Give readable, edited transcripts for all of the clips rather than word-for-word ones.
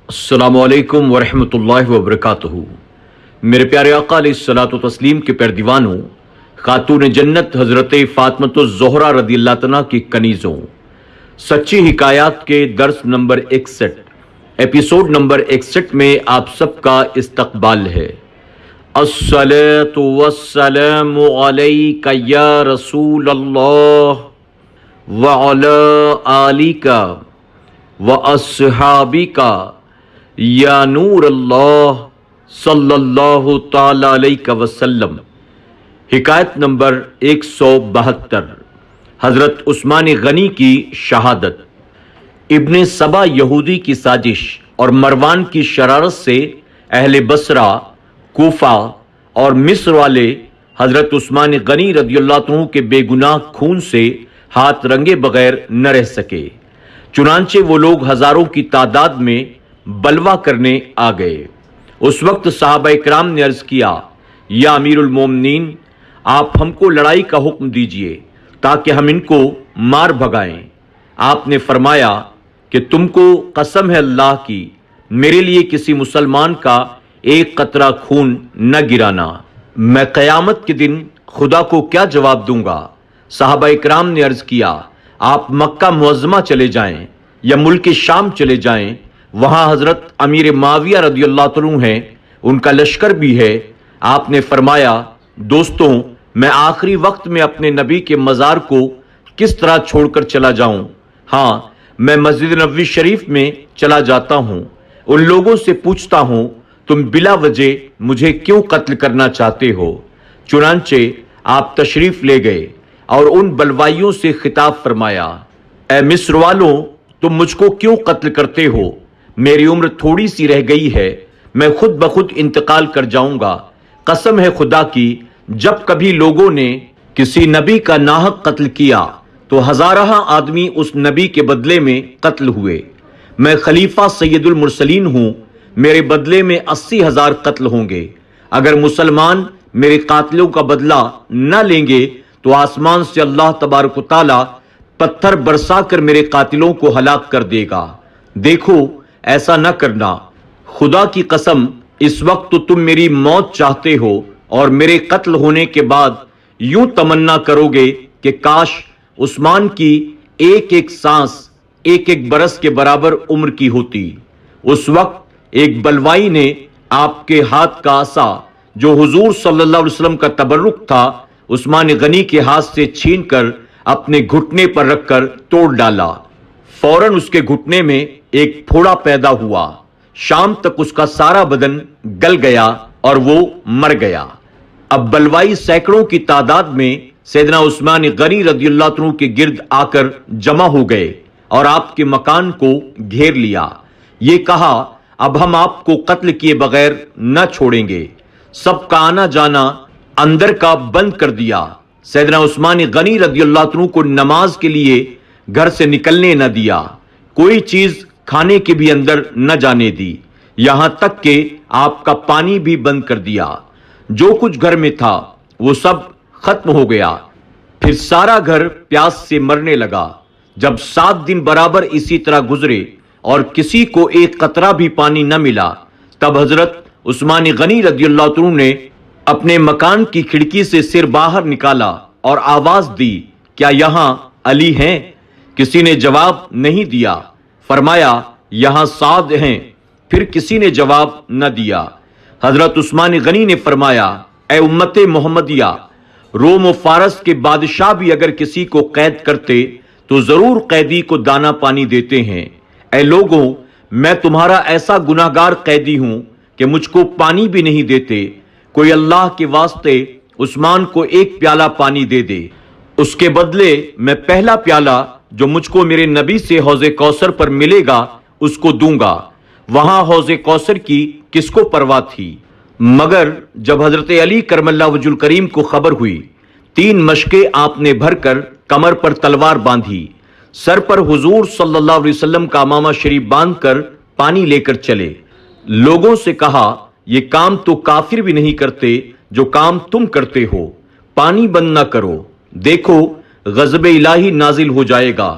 अस्सलामु अलैकुम वरहमतुल्लाहि वबरकातुहू। मेरे प्यारे आका अलैहिस्सलातु तस्लीम के प्यारे दीवानों, खातून जन्नत हजरत फातिमा रदियल्लाहु तआला की कनीज़ों, सच्ची हिकायात के दर्स नंबर 61 एपिसोड नंबर 61 में आप सबका इस्तकबाल है। अस्सलातु वस्सलामु अलैका या रसूल अल्लाह व अला आलिका व अस्हाबिका या नूर अल्लाह सल्लल्लाहु ताला अलैहि वसल्लम। हिकायत नंबर 172, हजरत उस्मान गनी की शहादत। इब्ने सबा यहूदी की साजिश और मरवान की शरारत से अहले बसरा, कूफा और मिस्र वाले हजरत उस्मान गनी रदियल्लाहु अन्हु के बेगुनाह खून से हाथ रंगे बगैर न रह सके। चुनांचे वो लोग हजारों की तादाद में बलवा करने आ गए। उस वक्त सहाबा इकराम ने अर्ज किया, या अमीरुल मोमिनीन, आप हमको लड़ाई का हुक्म दीजिए ताकि हम इनको मार भगाएं। आपने फरमाया कि तुमको कसम है अल्लाह की, मेरे लिए किसी मुसलमान का एक कतरा खून न गिराना। मैं क़यामत के दिन खुदा को क्या जवाब दूंगा। सहाबा इकराम ने अर्ज किया, आप मक्का मुअज़्ज़मा चले जाएं या मुल्क शाम चले जाएं, वहां हजरत अमीर माविया रदियल्लाहु अन्हु हैं, उनका लश्कर भी है। आपने फरमाया, दोस्तों, मैं आखिरी वक्त में अपने नबी के मज़ार को किस तरह छोड़कर चला जाऊं। हाँ, मैं मस्जिद नबवी शरीफ में चला जाता हूं, उन लोगों से पूछता हूं, तुम बिला वजह मुझे क्यों कत्ल करना चाहते हो। चुनांचे आप तशरीफ ले गए और उन बलवाइयों से खिताब फरमाया, ए मिस्र वालों, तुम मुझको क्यों कत्ल करते हो। मेरी उम्र थोड़ी सी रह गई है, मैं खुद ब खुद इंतकाल कर जाऊंगा। कसम है खुदा की, जब कभी लोगों ने किसी नबी का नाहक कत्ल किया तो हजाराह आदमी उस नबी के बदले में कत्ल हुए। मैं खलीफा सैयदुल मुरसलीन हूं, मेरे बदले में 80,000 कत्ल होंगे। अगर मुसलमान मेरे कातिलों का बदला न लेंगे तो आसमान से अल्लाह तबारक व तआला पत्थर बरसा कर मेरे कातिलों को हलाक कर देगा। देखो, ऐसा न करना। खुदा की कसम, इस वक्त तो तुम मेरी मौत चाहते हो और मेरे कत्ल होने के बाद यूं तमन्ना करोगे कि काश उस्मान की एक एक सांस एक एक बरस के बराबर उम्र की होती। उस वक्त एक बलवाई ने आपके हाथ का आसा, जो हुजूर सल्लल्लाहु अलैहि वसल्लम का तबर्रुक था, उस्मान गनी के हाथ से छीनकर अपने घुटने पर रखकर तोड़ डाला। फौरन उसके घुटने में एक फोड़ा पैदा हुआ। शाम तक उसका सारा बदन गल गया और वो मर गया। अब बलवाई सैकड़ों की तादाद में सैयदना उस्मान गनी रदियल्लाहु अन्हु के गिर्द आकर जमा हो गए और आपके मकान को घेर लिया। ये कहा, अब हम आपको कत्ल किए बगैर न छोड़ेंगे। सबका आना जाना अंदर का बंद कर दिया। सैयदना उस्मान गनी रदियल्लाहु अन्हु को नमाज के लिए घर से निकलने न दिया, कोई चीज खाने के भी अंदर न जाने दी, यहां तक कि आपका पानी भी बंद कर दिया। जो कुछ घर में था वो सब खत्म हो गया। फिर सारा घर प्यास से मरने लगा। जब 7 दिन बराबर इसी तरह गुजरे और किसी को एक कतरा भी पानी न मिला, तब हजरत उस्मान गनी रदियल्लाहु अन्हु ने अपने मकान की खिड़की से सिर बाहर निकाला और आवाज दी, क्या यहां अली हैं? किसी ने जवाब नहीं दिया। फरमाया, यहां साद हैं। फिर किसी ने जवाब न दिया। हजरत उस्मान गनी ने फरमाया, ए उम्मते मोहम्मदिया, रोम और फारस के बादशाह भी अगर किसी को कैद करते तो जरूर कैदी को दाना पानी देते हैं। ए लोगों, मैं तुम्हारा ऐसा गुनाहगार कैदी हूं कि मुझको पानी भी नहीं देते। कोई अल्लाह के वास्ते उस्मान को एक प्याला पानी दे दे, उसके बदले मैं पहला प्याला जो मुझको मेरे नबी से हौज़े कौसर पर मिलेगा उसको दूंगा। वहां हौज़े कौसर की किसको परवाह थी। मगर जब हजरत अली करमल्लाहु वजहुल करीम को खबर हुई, 3 मशकें आपने भरकर कमर पर तलवार बांधी, सर पर हुजूर सल्लल्लाहु अलैहि वसल्लम का अमामा शरीफ बांधकर पानी लेकर चले। लोगों से कहा, ये काम तो काफिर भी नहीं करते जो काम तुम करते हो। पानी बंद न करो, देखो गज़ब इलाही नाजिल हो जाएगा।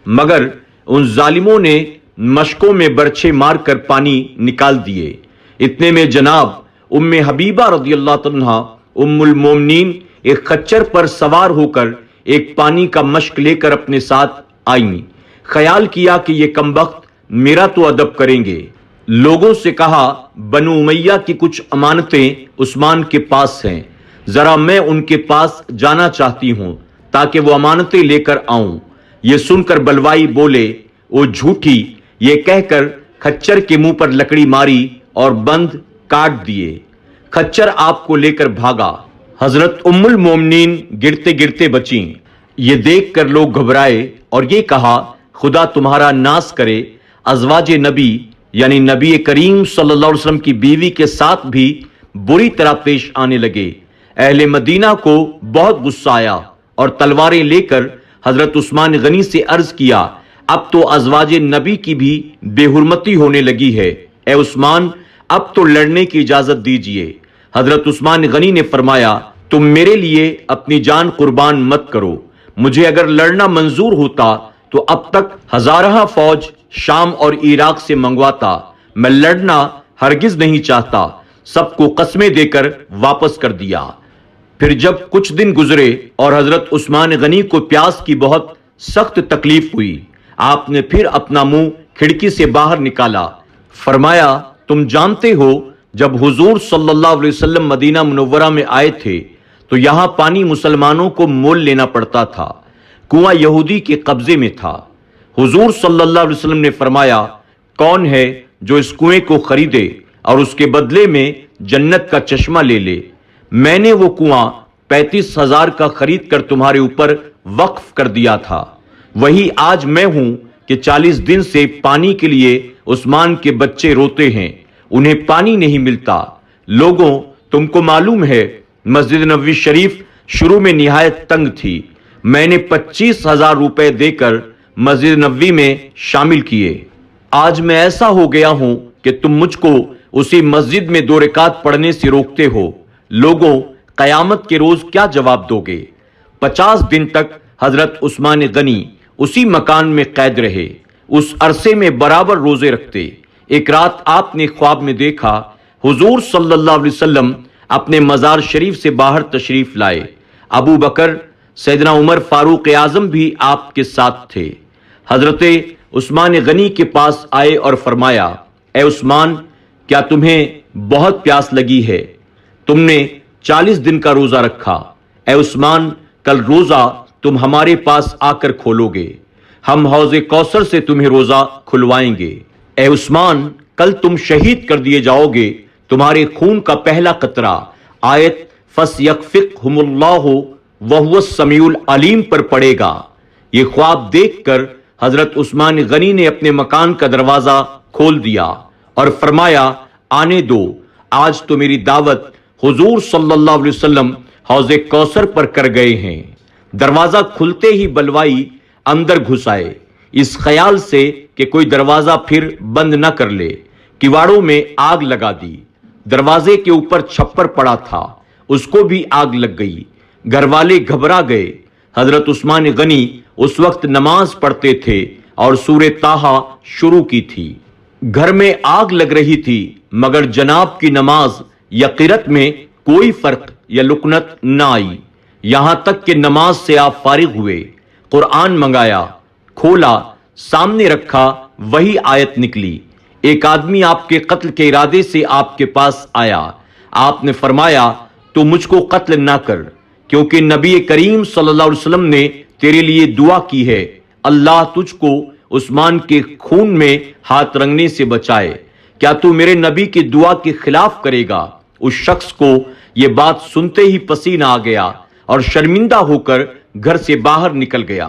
मगर उन जालिमों ने مشکوں میں برچھے مار کر پانی نکال دیے۔ اتنے میں جناب ام حبیبہ رضی اللہ عنہا ام المومنین ایک خچر پر سوار ہو کر ایک پانی کا مشک لے کر اپنے ساتھ آئیں۔ خیال کیا کہ یہ کمبخت میرا تو ادب کریں گے۔ لوگوں سے کہا بنو امیہ کی کچھ امانتیں عثمان کے پاس ہیں، ذرا میں ان کے پاس جانا چاہتی ہوں تاکہ وہ امانتیں لے کر آؤں۔ یہ سن کر بلوائی بولے او جھوٹی، یہ کہہ کر خچر کے منہ پر لکڑی ماری اور بند کاٹ دیے۔ خچر آپ کو لے کر بھاگا۔ حضرت ام المومنین گرتے گرتے بچیں۔ یہ دیکھ کر لوگ گھبرائے اور یہ کہا خدا تمہارا ناس کرے، ازواج نبی یعنی نبی کریم صلی اللہ علیہ وسلم کی بیوی کے ساتھ بھی بری طرح پیش آنے لگے۔ اہل مدینہ کو بہت غصہ آیا اور تلواریں لے کر حضرت عثمان غنی سے عرض کیا اب تو ازواج نبی کی بھی بے حرمتی ہونے لگی ہے، اے عثمان اب تو لڑنے کی اجازت دیجیے۔ حضرت عثمان غنی نے فرمایا تم میرے لیے اپنی جان قربان مت کرو، مجھے اگر لڑنا منظور ہوتا تو اب تک ہزارہ فوج شام اور عراق سے منگواتا، میں لڑنا ہرگز نہیں چاہتا، سب کو قسمیں دے کر واپس کر دیا۔ پھر جب کچھ دن گزرے اور حضرت عثمان غنی کو پیاس کی بہت سخت تکلیف ہوئی، آپ نے پھر اپنا منہ کھڑکی سے باہر نکالا، فرمایا تم جانتے ہو جب حضور صلی اللہ علیہ وسلم مدینہ منورہ میں آئے تھے تو یہاں پانی مسلمانوں کو مول لینا پڑتا تھا، کنواں یہودی کے قبضے میں تھا۔ حضور صلی اللہ علیہ وسلم نے فرمایا کون ہے جو اس کنویں کو خریدے اور اس کے بدلے میں جنت کا چشمہ لے لے؟ میں نے وہ کنواں 35,000 کا خرید کر تمہارے اوپر وقف کر دیا تھا، وہی آج میں ہوں کہ 40 دن سے پانی کے لیے عثمان کے بچے روتے ہیں، انہیں پانی نہیں ملتا۔ لوگوں تم کو معلوم ہے مسجد نبوی شریف شروع میں نہایت تنگ تھی، میں نے 25,000 روپے دے کر مسجد نبوی میں شامل کیے۔ آج میں ایسا ہو گیا ہوں کہ تم مجھ کو اسی مسجد میں 2 رکعت پڑھنے سے روکتے ہو۔ لوگوں قیامت کے روز کیا جواب دو گے؟ 50 دن تک حضرت عثمان غنی اسی مکان میں قید رہے، اس عرصے میں برابر روزے رکھتے۔ ایک رات آپ نے خواب میں دیکھا حضور صلی اللہ علیہ وسلم اپنے مزار شریف سے باہر تشریف لائے، ابو بکر سیدنا عمر فاروق اعظم بھی آپ کے ساتھ تھے۔ حضرت عثمان غنی کے پاس آئے اور فرمایا اے عثمان کیا تمہیں بہت پیاس لگی ہے؟ تم نے 40 دن کا روزہ رکھا، اے عثمان کل روزہ تم ہمارے پاس آ کر کھولو گے، ہم حوض کوثر سے تمہیں روزہ کھلوائیں گے۔ اے عثمان کل تم شہید کر دیے جاؤ گے، تمہارے خون کا پہلا قطرہ آیت فَسْيَكْفِقْهُمُ اللَّهُ وَهُوَ السَّمِيعُ الْعَلِيمُ پر پڑے گا۔ یہ خواب دیکھ کر حضرت عثمان غنی نے اپنے مکان کا دروازہ کھول دیا اور فرمایا آنے دو، آج تو میری دعوت حضور صلی اللہ علیہ وسلم حوض کوثر پر کر گئے ہیں۔ دروازہ کھلتے ہی بلوائی اندر گھس آئے، اس خیال سے کہ کوئی دروازہ پھر بند نہ کر لے، کواڑوں میں آگ لگا دی۔ دروازے کے اوپر چھپر پڑا تھا، اس کو بھی آگ لگ گئی، گھر والے گھبرا گئے۔ حضرت عثمان غنی اس وقت نماز پڑھتے تھے اور سورہ طٰہٰ شروع کی تھی۔ گھر میں آگ لگ رہی تھی مگر جناب کی نماز یا قرات میں کوئی فرق یا لکنت نہ آئی، یہاں تک کہ نماز سے آپ فارغ ہوئے، قرآن منگایا، کھولا، سامنے رکھا، وہی آیت نکلی۔ ایک آدمی آپ کے قتل کے ارادے سے آپ کے پاس آیا، آپ نے فرمایا تو مجھ کو قتل نہ کر، کیونکہ نبی کریم صلی اللہ علیہ وسلم نے تیرے لیے دعا کی ہے، اللہ تجھ کو عثمان کے خون میں ہاتھ رنگنے سے بچائے، کیا تو میرے نبی کی دعا کے خلاف کرے گا؟ اس شخص کو یہ بات سنتے ہی پسینہ آ گیا اور شرمندہ ہو کر گھر سے باہر نکل گیا۔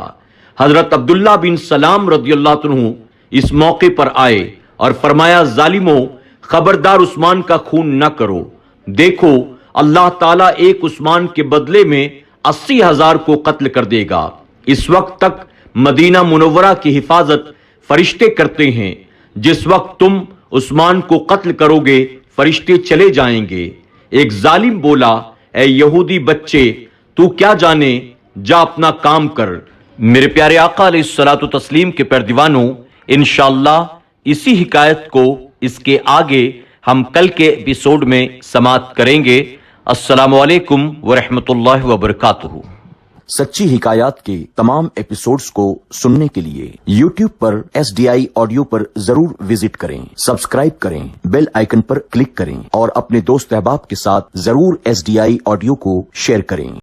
حضرت عبداللہ بن سلام رضی اللہ عنہ اس موقع پر آئے اور فرمایا ظالموں خبردار عثمان کا خون نہ کرو، دیکھو اللہ تعالیٰ ایک عثمان کے بدلے میں 80,000 کو قتل کر دے گا۔ اس وقت تک مدینہ منورہ کی حفاظت فرشتے کرتے ہیں، جس وقت تم عثمان کو قتل کرو گے فرشتے چلے جائیں گے۔ ایک ظالم بولا اے یہودی بچے تو کیا جانے، جا اپنا کام کر۔ میرے پیارے آقا علیہ الصلوۃ والتسلیم کے پیروانوں، इंशाअल्लाह इसी हिकायत को इसके आगे हम कल के एपिसोड में समाप्त करेंगे। अस्सलामु अलैकुम व रहमतुल्लाहि व बरकातुहू। सच्ची हिकायात के तमाम एपिसोड्स को सुनने के लिए YouTube पर SDI ऑडियो पर जरूर विजिट करें, सब्सक्राइब करें, बेल आइकन पर क्लिक करें और अपने दोस्त अहबाब के साथ जरूर SDI ऑडियो को शेयर करें।